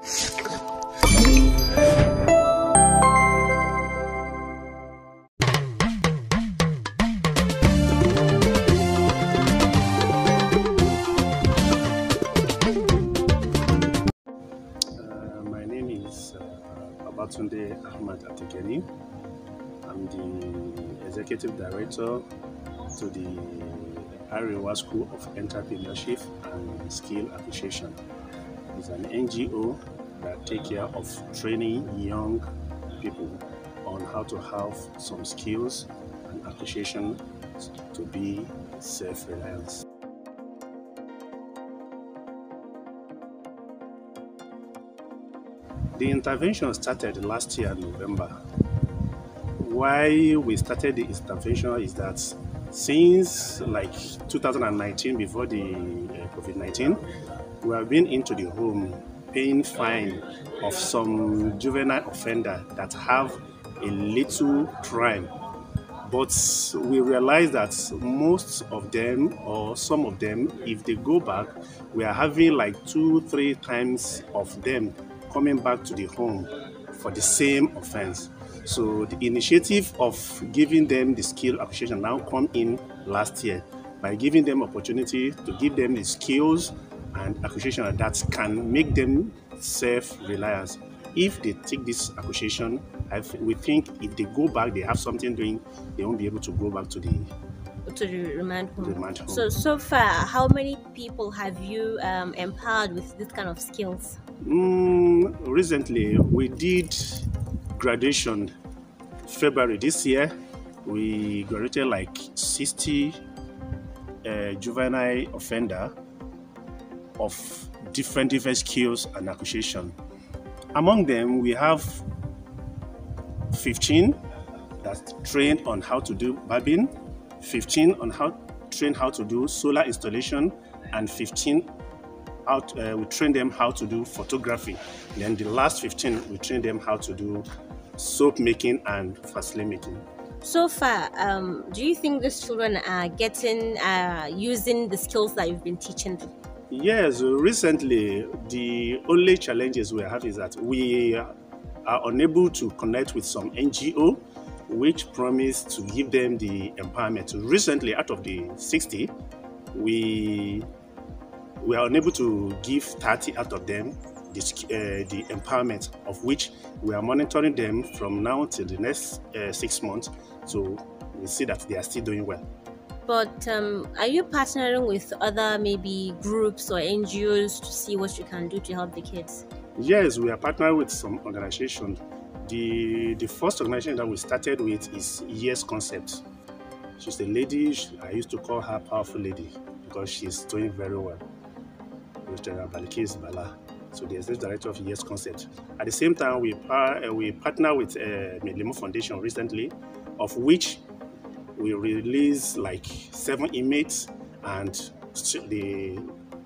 My name is Babatunde I'm the Executive Director to the Arewa School of Entrepreneurship and Skill Acquisition. It's an NGO that takes care of training young people on how to have some skills and acquisition to be self-reliant. The intervention started last year, November. Why we started the intervention is that since like 2019, before the COVID-19, we have been into the home paying fine of some juvenile offender that have a little crime. But we realize that most of them or some of them, if they go back, we are having like 2-3 times of them coming back to the home for the same offense. So the initiative of giving them the skill acquisition now come in last year by giving them opportunity to give them the skills and acquisition that can make them self-reliant. If they take this acquisition, we think if they go back, they have something doing, they won't be able to go back to the remand home. Remand home. So far, how many people have you empowered with this kind of skills? Recently, we did graduation February this year. We graduated like 60 juvenile offender of different skills and acquisition. Among them, we have 15 that's trained on how to do barbing, 15 on trained how to do solar installation, and 15 we train them how to do photography. Then the last 15 we train them how to do soap making and facility making. So far, do you think these children are getting using the skills that you've been teaching them? Yes, recently the only challenges we have is that we are unable to connect with some NGO which promise to give them the empowerment. Recently, out of the 60, we are unable to give 30 out of them the empowerment, of which we are monitoring them from now till the next 6 months. So we see that they are still doing well. But are you partnering with other maybe groups or NGOs to see what you can do to help the kids? Yes, we are partnering with some organizations. The first organization that we started with is Yes Concept. She's a lady, I used to call her Powerful Lady because she's doing very well. So the executive director of Yes Concept. At the same time, we partner with Limo Foundation recently, of which we release like 7 inmates and they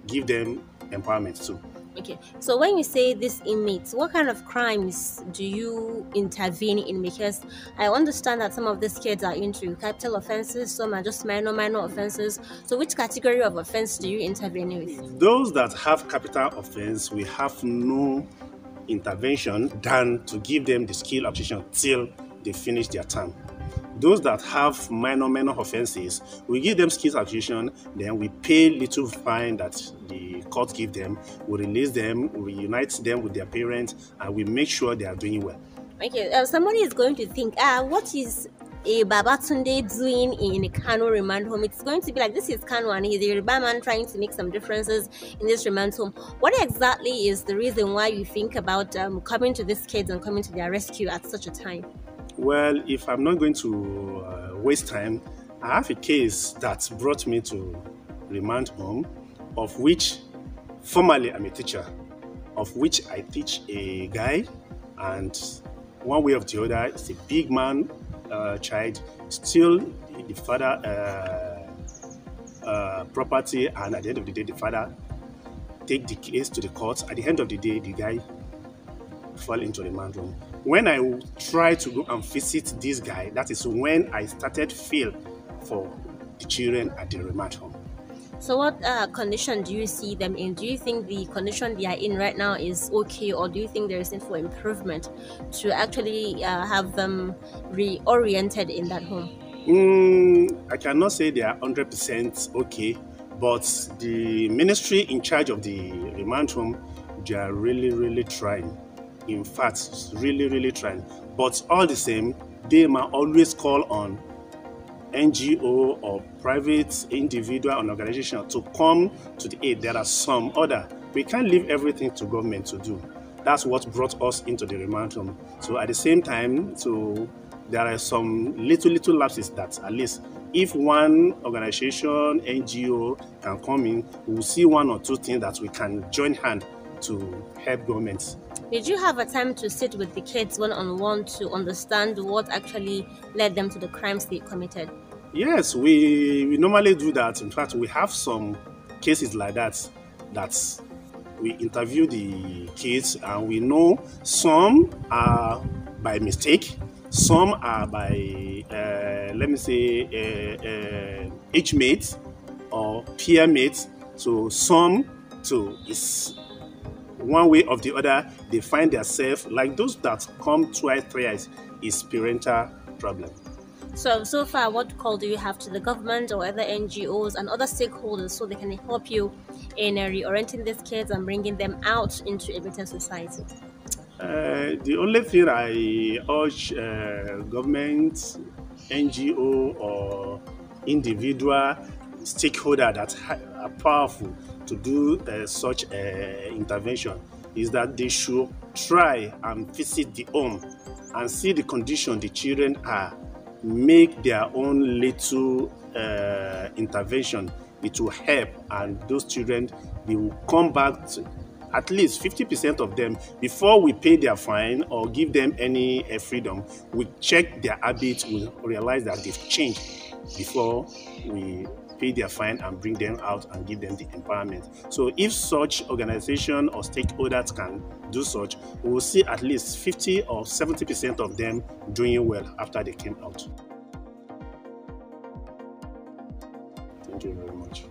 give them empowerment too. Okay, so when you say these inmates, what kind of crimes do you intervene in? Because I understand that some of these kids are into capital offenses, some are just minor offenses. So which category of offense do you intervene with? Those that have capital offense, we have no intervention than to give them the skill acquisition till they finish their term. Those that have minor offenses, we give them skills acquisition, then we pay little fine that the court give them, we release them, we reunite them with their parents, and we make sure they are doing well. Okay, somebody is going to think, what is a Babatunde doing in a Kano remand home? It's going to be like, this is Kano and he's a Yoruba man trying to make some differences in this remand home. What exactly is the reason why you think about coming to these kids and coming to their rescue at such a time? Well, if I'm not going to waste time, I have a case that brought me to remand home, of which formerly I'm a teacher, of which I teach a guy, and one way or the other, it's a big man child, still the father property, and at the end of the day, the father take the case to the court. At the end of the day, the guy fall into the remand room. When I try to go and visit this guy, that is when I started feel for the children at the remand home. So, what condition do you see them in? Do you think the condition they are in right now is okay, or do you think there is need for improvement to actually have them reoriented in that home? I cannot say they are 100% okay, but the ministry in charge of the remand home, they are really, really trying. In fact, really, really trying. But all the same, they might always call on NGO or private individual and organization to come to the aid. There are some other. We can't leave everything to government to do. That's what brought us into the remand home. So at the same time, so there are some little lapses that at least if one organization, NGO can come in, we'll see one or two things that we can join hand to help governments. Did you have a time to sit with the kids one on one to understand what actually led them to the crimes they committed? Yes, we normally do that. In fact, we have some cases like that that we interview the kids and we know some are by mistake, some are by, let me say, age mates or peer mates. So some too is one way or the other, they find themselves like those that come twice, thrice is parental problem. So far, what call do you have to the government or other NGOs and other stakeholders so they can help you in reorienting these kids and bringing them out into a better society? The only thing I urge government, NGO, or individual stakeholder that are powerful to do such intervention is that they should try and visit the home and see the condition the children are, make their own little intervention. It will help, and those children, they will come back to, at least 50% of them, before we pay their fine or give them any freedom, we check their habits, we realize that they've changed before we pay their fine and bring them out and give them the empowerment. So if such organization or stakeholders can do such, we will see at least 50 or 70% of them doing well after they came out. Thank you very much.